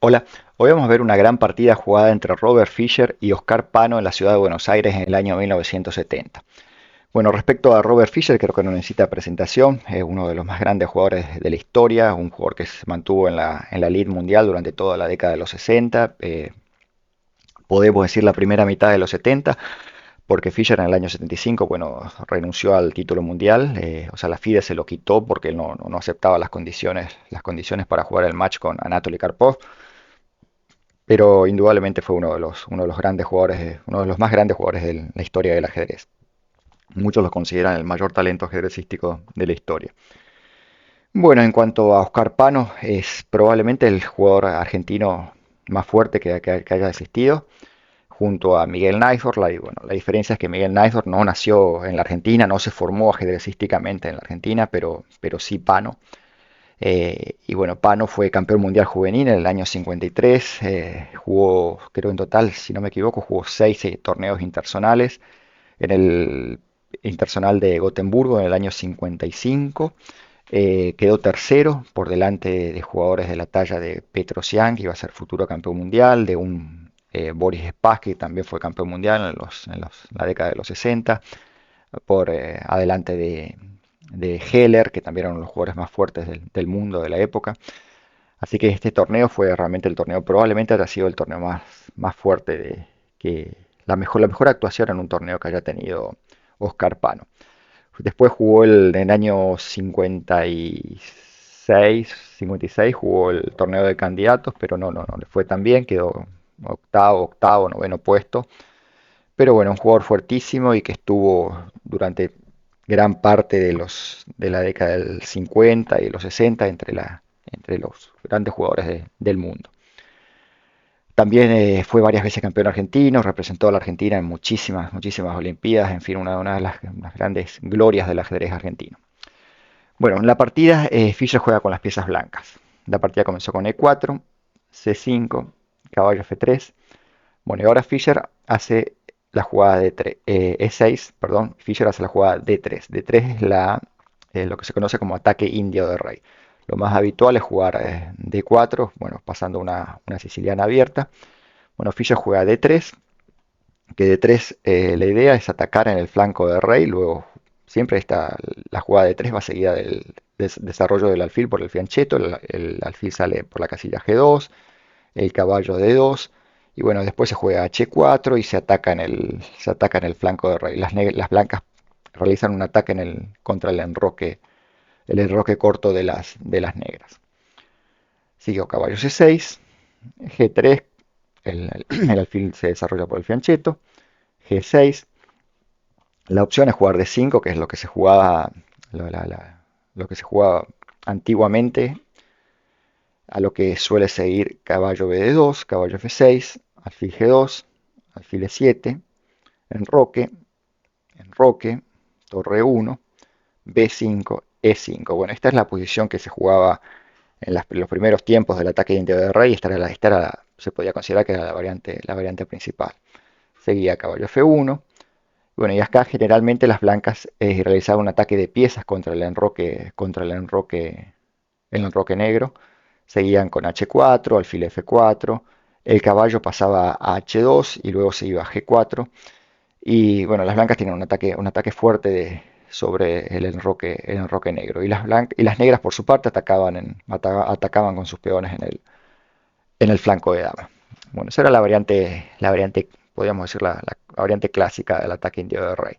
Hola, hoy vamos a ver una gran partida jugada entre Robert Fischer y Oscar Pano en la ciudad de Buenos Aires en el año 1970. Bueno, respecto a Robert Fischer, creo que no necesita presentación, es uno de los más grandes jugadores de la historia, un jugador que se mantuvo en la elite mundial durante toda la década de los 60, podemos decir la primera mitad de los 70, porque Fischer en el año 75, bueno, renunció al título mundial, o sea, la FIDE se lo quitó porque él no aceptaba las condiciones para jugar el match con Anatoly Karpov, pero indudablemente fue uno de los grandes jugadores, uno de los más grandes jugadores de la historia del ajedrez. Muchos lo consideran el mayor talento ajedrecístico de la historia. Bueno, en cuanto a Oscar Pano, es probablemente el jugador argentino más fuerte que haya existido, junto a Miguel Najdorf. La diferencia es que Miguel Najdorf no nació en la Argentina, no se formó ajedrecísticamente en la Argentina, pero sí Pano. Y bueno, Pano fue campeón mundial juvenil en el año 53, jugó, creo en total, si no me equivoco, jugó 6 torneos interzonales en el Interzonal de Gotemburgo en el año 55. Quedó tercero por delante de jugadores de la talla de Petrosian, que iba a ser futuro campeón mundial, de un Boris Spassky, que también fue campeón mundial la década de los 60, por adelante de Heller, que también era uno de los jugadores más fuertes del mundo de la época. Así que este torneo fue realmente el torneo, probablemente haya sido el torneo más fuerte que la mejor actuación en un torneo que haya tenido Oscar Pano. Después jugó en el año 56, jugó el torneo de candidatos, pero no le fue tan bien, quedó octavo, noveno puesto. Pero bueno, un jugador fuertísimo y que estuvo durante gran parte de la década del 50 y los 60 entre los grandes jugadores del mundo. También fue varias veces campeón argentino, representó a la Argentina en muchísimas Olimpiadas, en fin, una de las grandes glorias del ajedrez argentino. Bueno, en la partida Fischer juega con las piezas blancas. La partida comenzó con E4, C5, caballo F3. Bueno, y ahora Fischer hace la jugada de E6, perdón, Fischer hace la jugada D3. D3 es lo que se conoce como ataque indio de rey. Lo más habitual es jugar D4, bueno, pasando una siciliana abierta. Bueno, Fischer juega D3, que D3 la idea es atacar en el flanco de rey, luego siempre la jugada D3 va seguida del desarrollo del alfil por el fianchetto, el alfil sale por la casilla G2, el caballo D2, y bueno, después se juega H4 y se ataca en el flanco de rey. Las blancas realizan un ataque contra el enroque corto de las negras. Siguió caballo C6, G3, el alfil se desarrolla por el fianchetto, G6. La opción es jugar D5, que es lo que se jugaba antiguamente, a lo que suele seguir caballo BD2, caballo F6, alfil G2, alfil E7, enroque, enroque, torre 1, B5, E5. Bueno, esta es la posición que se jugaba en los primeros tiempos del ataque indio de rey. Se podía considerar que era la variante principal. Seguía caballo F1. Bueno, y acá generalmente las blancas realizaban un ataque de piezas contra el enroque negro. Seguían con H4, alfil F4, el caballo pasaba a H2 y luego se iba a G4. Y bueno, las blancas tienen un ataque fuerte sobre el enroque negro. Y las negras por su parte atacaban con sus peones en el flanco de dama. Bueno, esa era la variante, podríamos decir, la variante clásica del ataque indio de rey.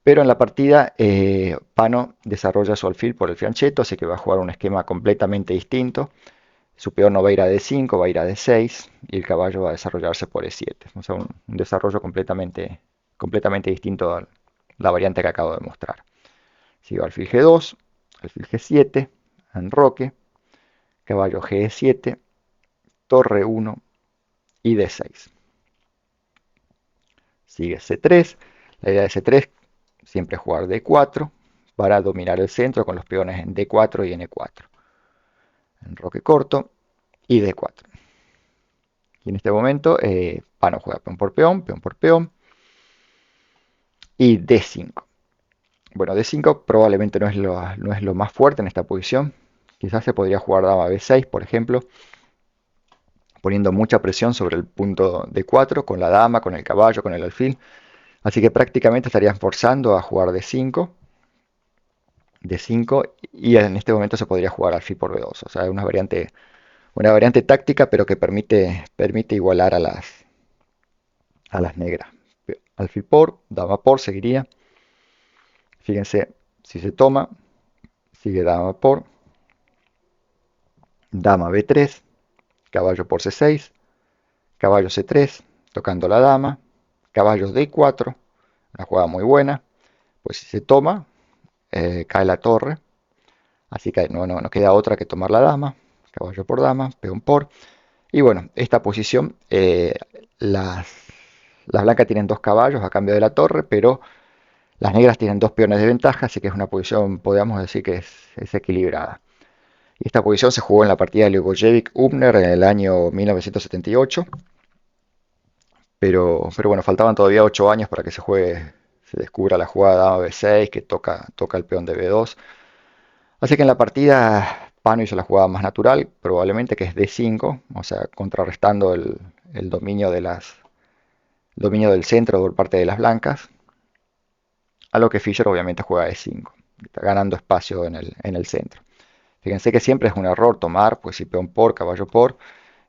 Pero en la partida, Pano desarrolla su alfil por el fianchetto, así que va a jugar un esquema completamente distinto. Su peón no va a ir a D5, va a ir a D6 y el caballo va a desarrollarse por E7. O sea, un desarrollo completamente distinto a la variante que acabo de mostrar. Sigo alfil G2, alfil G7, enroque, caballo G7, torre 1 y D6. Sigue C3. La idea de C3 siempre es jugar D4 para dominar el centro con los peones en D4 y en E4. Enroque corto y D4. Y en este momento Pano juega peón por peón y D5. Bueno, D5 probablemente no es lo más fuerte en esta posición. Quizás se podría jugar dama B6, por ejemplo. poniendo mucha presión sobre el punto D4 con la dama, con el caballo, con el alfil. Así que prácticamente estarían forzando a jugar D5 y en este momento se podría jugar alfil por B2. O sea, es una variante táctica, pero que permite igualar a las negras. Alfil por, dama por seguiría. Fíjense, si se toma, sigue dama por, dama B3, caballo por C6, caballo C3, tocando la dama, caballo D4, una jugada muy buena. Pues si se toma, cae la torre, así que no queda otra que tomar la dama, caballo por dama, peón por. Y bueno, esta posición, las blancas tienen dos caballos a cambio de la torre, pero las negras tienen dos peones de ventaja, así que es una posición, podríamos decir que es equilibrada. Y esta posición se jugó en la partida de Ligojevic-Hubner en el año 1978, pero bueno, faltaban todavía 8 años para que se descubra la jugada dama B6 que toca el peón de B2. Así que en la partida Pano hizo la jugada más natural, probablemente que es D5, o sea, contrarrestando el dominio del centro por parte de las blancas, a lo que Fischer obviamente juega E5, está ganando espacio en el centro. Fíjense que siempre es un error tomar, pues si peón por, caballo por,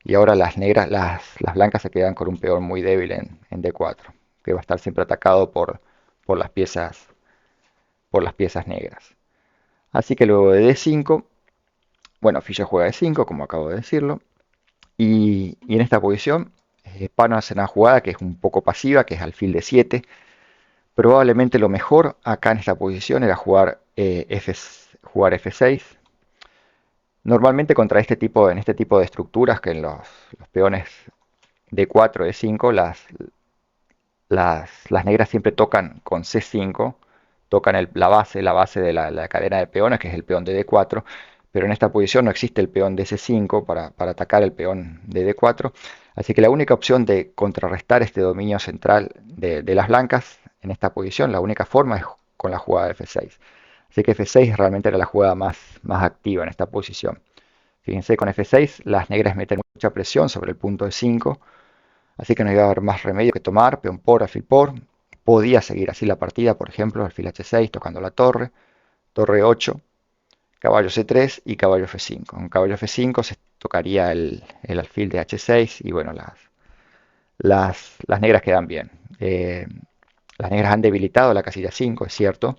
y ahora las negras, las blancas se quedan con un peón muy débil en D4, que va a estar siempre atacado por las piezas negras. Así que luego de D5, bueno, Fischer juega D5, como acabo de decirlo, y en esta posición, Pano hace una jugada que es un poco pasiva, que es alfil D7. Probablemente lo mejor acá en esta posición era jugar F6. Normalmente en este tipo de estructuras, que en los peones D4, D5, las negras siempre tocan con C5, tocan la base de la cadena de peones, que es el peón de D4, pero en esta posición no existe el peón de C5 para atacar el peón de D4, así que la única opción de contrarrestar este dominio central de las blancas en esta posición, la única forma es con la jugada de F6. Así que F6 realmente era la jugada más activa en esta posición. Fíjense, con F6 las negras meten mucha presión sobre el punto de 5, así que no iba a haber más remedio que tomar, peón por, alfil por. Podía seguir así la partida, por ejemplo, alfil H6 tocando la torre, torre 8, caballo C3 y caballo F5. En caballo F5 se tocaría el alfil de H6 y bueno, las negras quedan bien. Las negras han debilitado la casilla 5, es cierto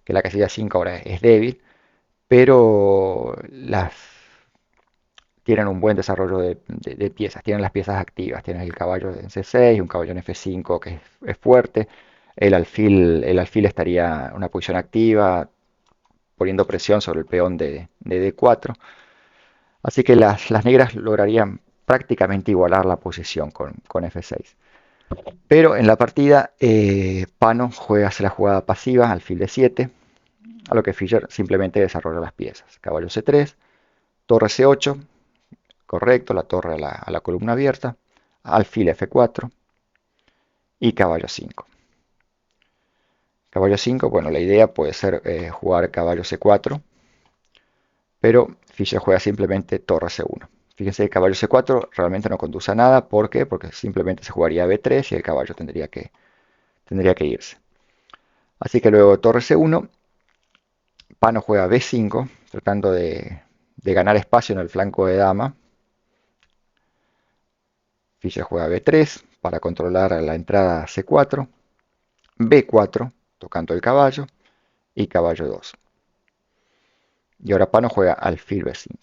que la casilla 5 ahora es débil, pero tienen un buen desarrollo de piezas, tienen las piezas activas, tienen el caballo en C6, un caballo en F5 que es fuerte, el alfil estaría en una posición activa, poniendo presión sobre el peón de D4, así que las negras lograrían prácticamente igualar la posición con F6. Pero en la partida, Pano hace la jugada pasiva, alfil D7, a lo que Fischer simplemente desarrolla las piezas. Caballo C3, torre C8, correcto, la torre a la columna abierta, alfil F4 y caballo 5. Caballo 5, bueno, la idea puede ser jugar caballo C4, pero Fischer juega simplemente torre C1. Fíjense que caballo C4 realmente no conduce a nada, ¿por qué? Porque simplemente se jugaría B3 y el caballo tendría que irse. Así que luego torre C1, Pano juega B5, tratando de ganar espacio en el flanco de dama. Fischer juega B3 para controlar la entrada C4, B4, tocando el caballo, y caballo 2. Y ahora Pano juega alfil B5.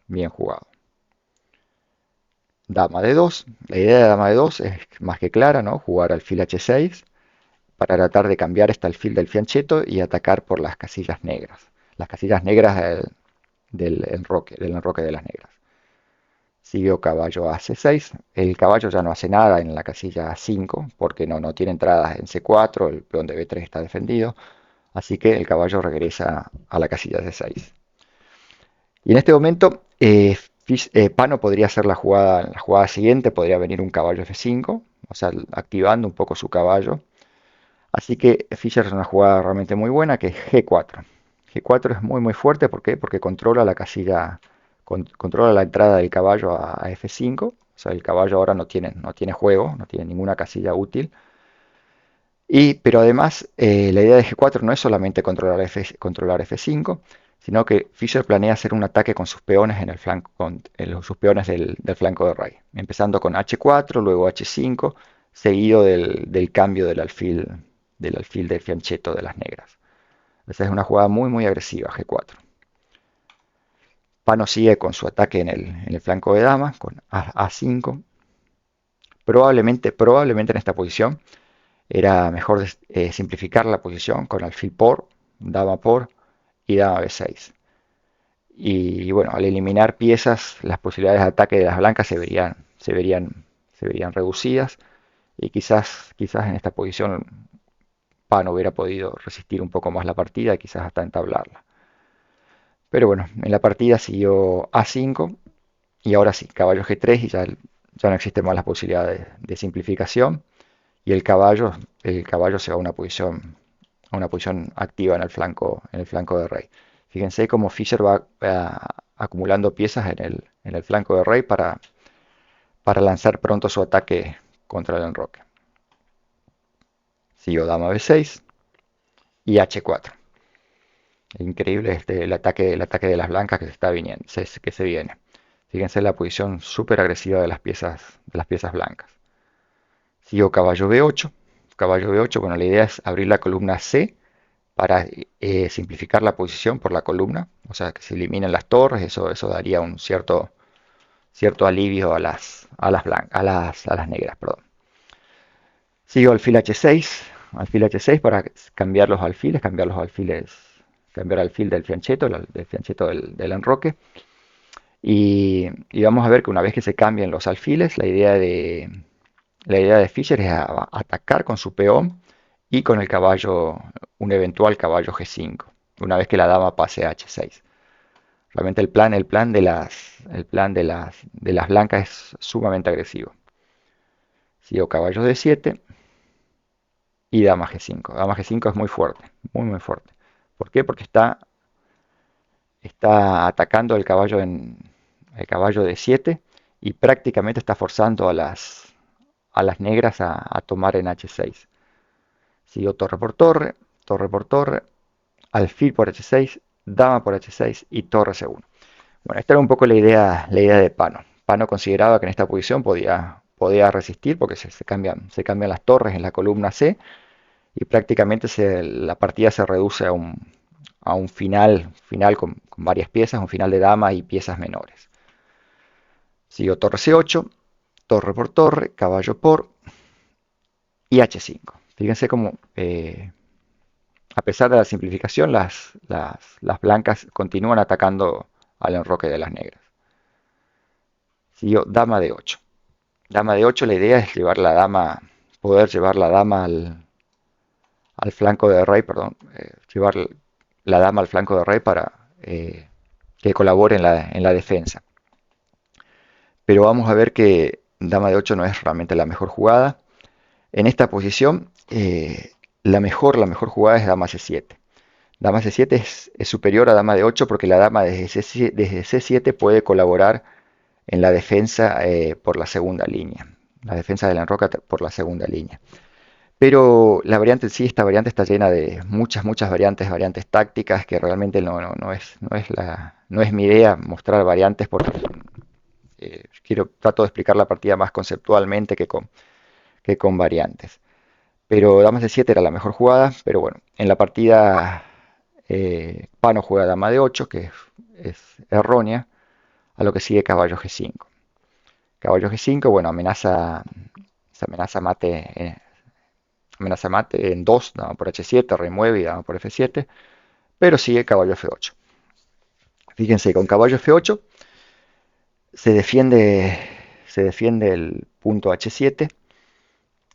Bien jugado. Dama D2. La idea de dama D2 es más que clara, ¿no? Jugar alfil H6 para tratar de cambiar este alfil del fianchetto y atacar por las casillas negras. Las casillas negras del enroque de las negras. Siguió caballo a C6. El caballo ya no hace nada en la casilla 5 porque no tiene entradas en C4, el peón de B3 está defendido. Así que el caballo regresa a la casilla C6. Y en este momento, Pano podría hacer la jugada siguiente, podría venir un caballo F5, o sea, activando un poco su caballo. Así que Fischer es una jugada realmente muy buena, que es G4. G4 es muy fuerte, ¿por qué? Porque controla la casilla, controla la entrada del caballo a F5, O sea, el caballo ahora no tiene juego, no tiene ninguna casilla útil. Pero además, la idea de G4 no es solamente controlar F5, sino que Fischer planea hacer un ataque con sus peones en el flanco, sus peones del flanco de rey, empezando con H4, luego H5, seguido del cambio del alfil de fianchetto de las negras. Esa es una jugada muy muy agresiva, G4. Pano sigue con su ataque en el flanco de dama, con A5. Probablemente en esta posición era mejor simplificar la posición con alfil por, dama por y dama B6. Y bueno, al eliminar piezas, las posibilidades de ataque de las blancas se verían reducidas. Y quizás en esta posición Pan hubiera podido resistir un poco más la partida y quizás hasta entablarla. Pero bueno, en la partida siguió A5 y ahora sí, caballo G3 y ya no existe más la posibilidad de simplificación. Y el caballo se va a una posición activa en el flanco de rey. Fíjense cómo Fischer va acumulando piezas en el flanco de rey para lanzar pronto su ataque contra el enroque. Siguió dama B6 y H4. Increíble el ataque de las blancas que se está viniendo, que se viene. Fíjense la posición súper agresiva de las piezas blancas. Siguió caballo B8. Caballo B8, bueno, la idea es abrir la columna C para simplificar la posición por la columna, o sea, que se eliminen las torres, eso daría un cierto alivio a las negras, perdón. Sigo alfil H6 para cambiar los alfiles, cambiar alfil del fianchetto, del enroque. Y vamos a ver que una vez que se cambien los alfiles, la idea de Fischer es atacar con su peón y con un eventual caballo G5, una vez que la dama pase a H6. Realmente el plan de las blancas es sumamente agresivo. Sigo caballo D7 y dama G5. Dama G5 es muy fuerte, muy muy fuerte. ¿Por qué? Porque está atacando el caballo D7 y prácticamente está forzando a las negras a tomar en H6. Siguió torre por torre, alfil por H6, dama por H6 y torre C1. Bueno, esta era un poco la idea de Pano. Pano consideraba que en esta posición podía resistir porque se cambian las torres en la columna C y prácticamente la partida se reduce a un final con varias piezas, un final de dama y piezas menores. Siguió torre C8, torre por torre, caballo por y H5. Fíjense cómo, a pesar de la simplificación, las blancas continúan atacando al enroque de las negras. Siguió dama de 8. Dama de 8, la idea es poder llevar la dama al flanco de rey, perdón, llevar la dama al flanco de rey para que colabore en la defensa. Pero vamos a ver que dama de 8 no es realmente la mejor jugada. En esta posición, la mejor jugada es dama C7. Dama C7 es superior a dama de 8 porque la dama desde C7 puede colaborar en la defensa por la segunda línea. La defensa de la enroca por la segunda línea. Pero la variante en sí, esta variante está llena de muchas variantes tácticas que realmente no es mi idea mostrar variantes porque trato de explicar la partida más conceptualmente que con variantes. Pero dama C7 era la mejor jugada, pero bueno, en la partida Pano juega dama de 8, que es errónea, a lo que sigue caballo G5. Caballo G5, bueno, amenaza mate en 2, dama por H7, remueve y dama por F7, pero sigue caballo F8. Fíjense, con caballo F8 se defiende el punto H7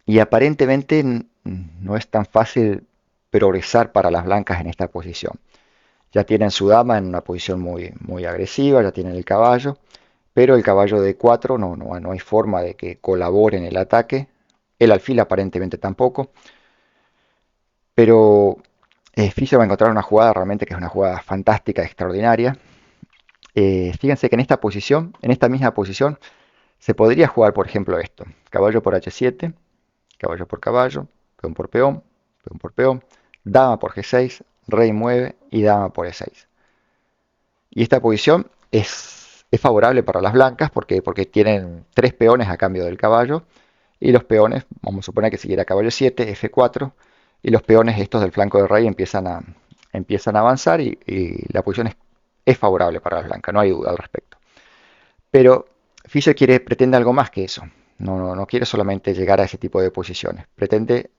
y aparentemente no es tan fácil progresar para las blancas en esta posición. Ya tienen su dama en una posición muy, muy agresiva, ya tienen el caballo, pero el caballo de 4 no hay forma de que colabore en el ataque. El alfil aparentemente tampoco. Pero Fischer va a encontrar una jugada realmente que es una jugada fantástica, extraordinaria. Fíjense que en esta misma posición, Se podría jugar, por ejemplo, esto. Caballo por H7, caballo por caballo, peón por peón, peón por peón, dama por G6, rey mueve y dama por E6. Y esta posición es favorable para las blancas porque tienen tres peones a cambio del caballo. Y los peones, vamos a suponer que siguiera caballo 7, F4, y los peones estos del flanco del rey empiezan a avanzar y la posición es favorable para las blancas, no hay duda al respecto. Pero Fischer pretende algo más que eso. No quiere solamente llegar a ese tipo de posiciones, pretende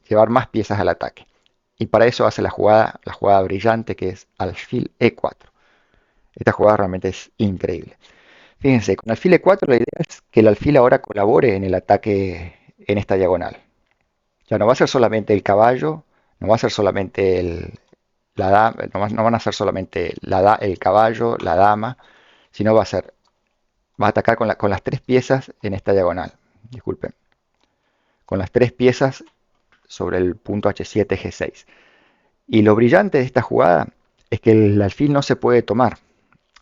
llevar más piezas al ataque. Y para eso hace la jugada brillante que es alfil E4. Esta jugada realmente es increíble. Fíjense, con alfil E4 la idea es que el alfil ahora colabore en el ataque en esta diagonal. Ya no va a ser solamente el caballo, no va a ser solamente la dama, no van a ser solamente el caballo, la dama, sino va a atacar con las tres piezas en esta diagonal. Disculpen. Con las tres piezas sobre el punto H7, G6. Y lo brillante de esta jugada es que el alfil no se puede tomar.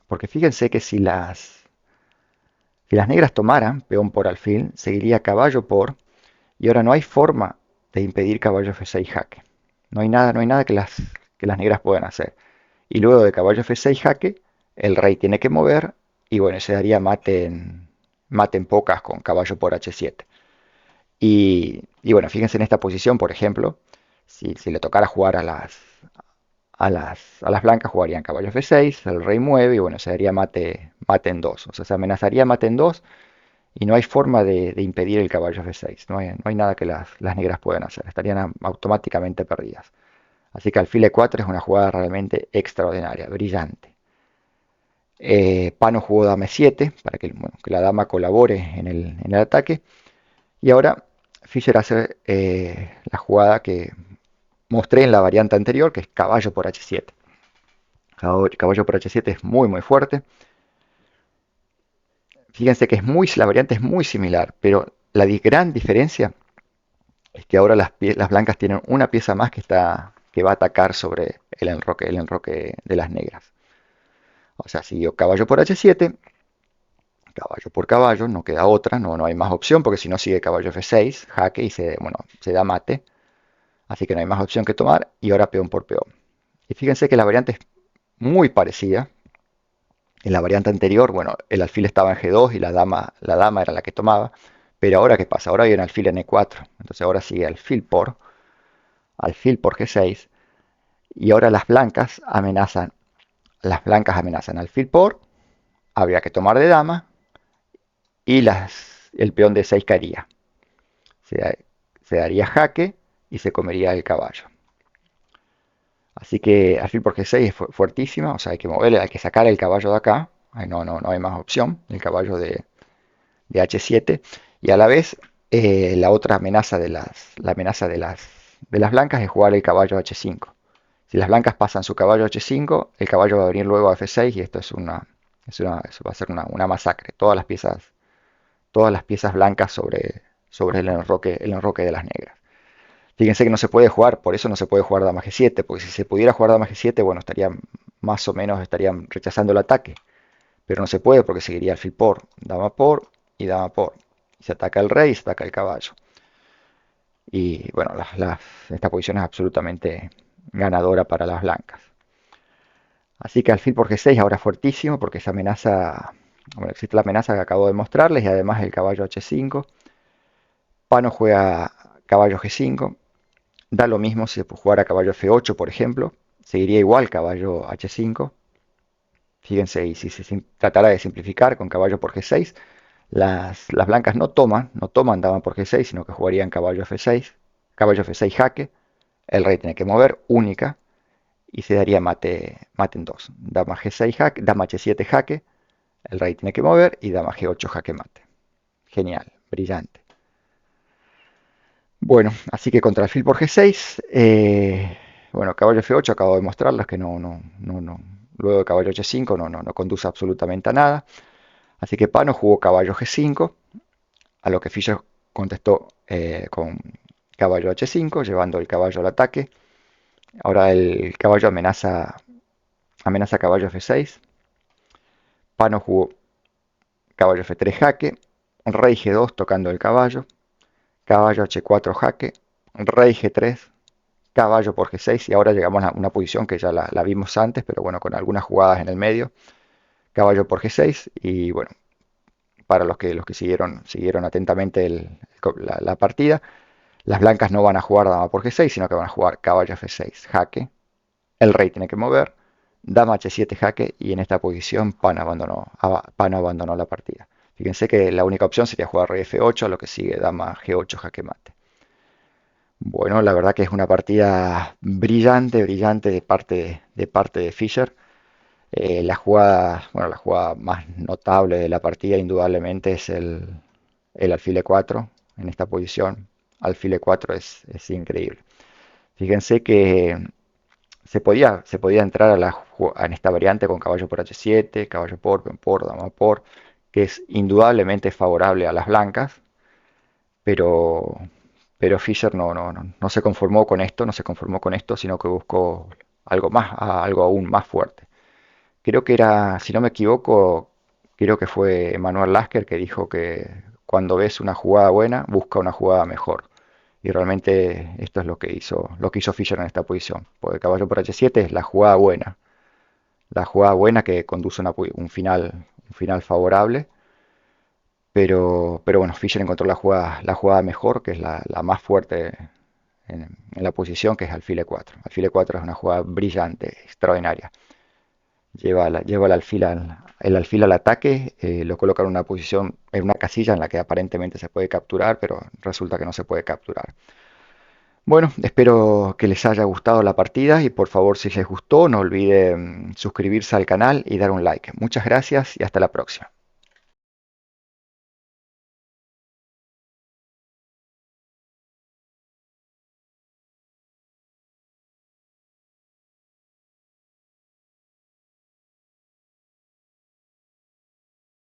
Porque fíjense que si las negras tomaran peón por alfil, seguiría caballo por, y ahora no hay forma de impedir caballo F6 jaque. No hay nada que las negras puedan hacer. Y luego de caballo F6 jaque, el rey tiene que mover, y bueno, se daría mate en pocas con caballo por H7. Y bueno, fíjense en esta posición, por ejemplo, si le tocara jugar a las blancas, jugarían caballo F6, el rey mueve, y bueno, se daría mate en 2. O sea, se amenazaría mate en 2 y no hay forma de impedir el caballo F6. No hay nada que las negras puedan hacer. Estarían automáticamente perdidas. Así que alfil E4 es una jugada realmente extraordinaria, brillante. Pano jugó dama E7 para que la dama colabore en el ataque. Y ahora Fischer hace la jugada que mostré en la variante anterior, que es caballo por H7. Caballo por H7 es muy muy fuerte. Fíjense que la variante es muy similar, pero la gran diferencia es que ahora las blancas tienen una pieza más que va a atacar sobre el enroque de las negras. O sea, siguió caballo por H7, caballo por caballo, no queda otra, no hay más opción, porque si no sigue caballo F6, jaque y se da mate. Así que no hay más opción que tomar, y ahora peón por peón. Y fíjense que la variante es muy parecida. En la variante anterior, bueno, el alfil estaba en G2 y la dama era la que tomaba. Pero ahora, ¿qué pasa? Ahora hay un alfil en E4. Entonces ahora sigue alfil por G6. Y ahora las blancas amenazan alfil por, habría que tomar de dama, y el peón de 6 caería. Se daría jaque y se comería el caballo. Así que alfil por G6 es fuertísima, o sea, hay que moverle, hay que sacar el caballo de acá. No hay más opción, el caballo de H7. Y a la vez, la otra amenaza de las blancas es jugar el caballo H5. Si las blancas pasan su caballo H5, el caballo va a venir luego a F6 y esto eso va a ser una masacre. Todas las piezas blancas sobre el enroque de las negras. Fíjense que no se puede jugar, por eso no se puede jugar dama G7, porque si se pudiera jugar dama G7, bueno, estarían rechazando el ataque. Pero no se puede porque seguiría alfil por, dama por y dama por. Se ataca el rey y se ataca el caballo. Y bueno, esta posición es absolutamente ganadora para las blancas. Así que alfil por G6 ahora es fuertísimo porque esa amenaza, bueno, existe la amenaza que acabo de mostrarles y además el caballo H5. Pano juega caballo G5. Da lo mismo si jugara caballo F8, por ejemplo. Seguiría igual caballo H5. Fíjense, y si se tratara de simplificar con caballo por G6, las blancas no toman dama por G6, sino que jugarían caballo F6, caballo F6 jaque, el rey tiene que mover, única, y se daría mate en 2. Dama G6 jaque, dama H7 jaque, el rey tiene que mover, y dama G8 jaque mate. Genial, brillante. Bueno, así que contra alfil por G6, bueno, caballo F8 acabo de mostrarles que luego de caballo H5 no conduce absolutamente a nada. Así que Pano jugó caballo G5, a lo que Fischer contestó con caballo H5, llevando el caballo al ataque. Ahora el caballo amenaza caballo F6. Pano jugó caballo F3 jaque, rey G2 tocando el caballo, caballo H4 jaque, rey G3, caballo por G6 y ahora llegamos a una posición que ya la vimos antes, pero bueno, con algunas jugadas en el medio, caballo por G6 y bueno, para los que siguieron atentamente la partida, las blancas no van a jugar dama por G6, sino que van a jugar caballo F6 jaque, el rey tiene que mover, dama H7 jaque y en esta posición Pano abandonó la partida. Fíjense que la única opción sería jugar rey F8, lo que sigue dama G8 jaque mate. Bueno, la verdad que es una partida brillante, brillante de parte de Fischer. La jugada más notable de la partida indudablemente es el alfil E4 en esta posición. Alfil E4 es increíble. Fíjense que se podía entrar en esta variante con caballo por H7, caballo por, peón por, dama por, que es indudablemente favorable a las blancas, pero, pero Fischer no se conformó con esto, no se conformó con esto, sino que buscó algo más, algo aún más fuerte. Creo que era, si no me equivoco, creo que fue Emanuel Lasker que dijo que cuando ves una jugada buena, busca una jugada mejor. Y realmente esto es lo que hizo Fischer en esta posición. Porque caballo por H7 es la jugada buena que conduce a un final favorable. Pero bueno, Fischer encontró la jugada mejor, que es la más fuerte en la posición, que es alfil E4. Alfil E4 es una jugada brillante, extraordinaria. Lleva el alfil al ataque, lo coloca en una posición, en una casilla en la que aparentemente se puede capturar, pero resulta que no se puede capturar. Bueno, espero que les haya gustado la partida y por favor si les gustó no olviden suscribirse al canal y dar un like. Muchas gracias y hasta la próxima.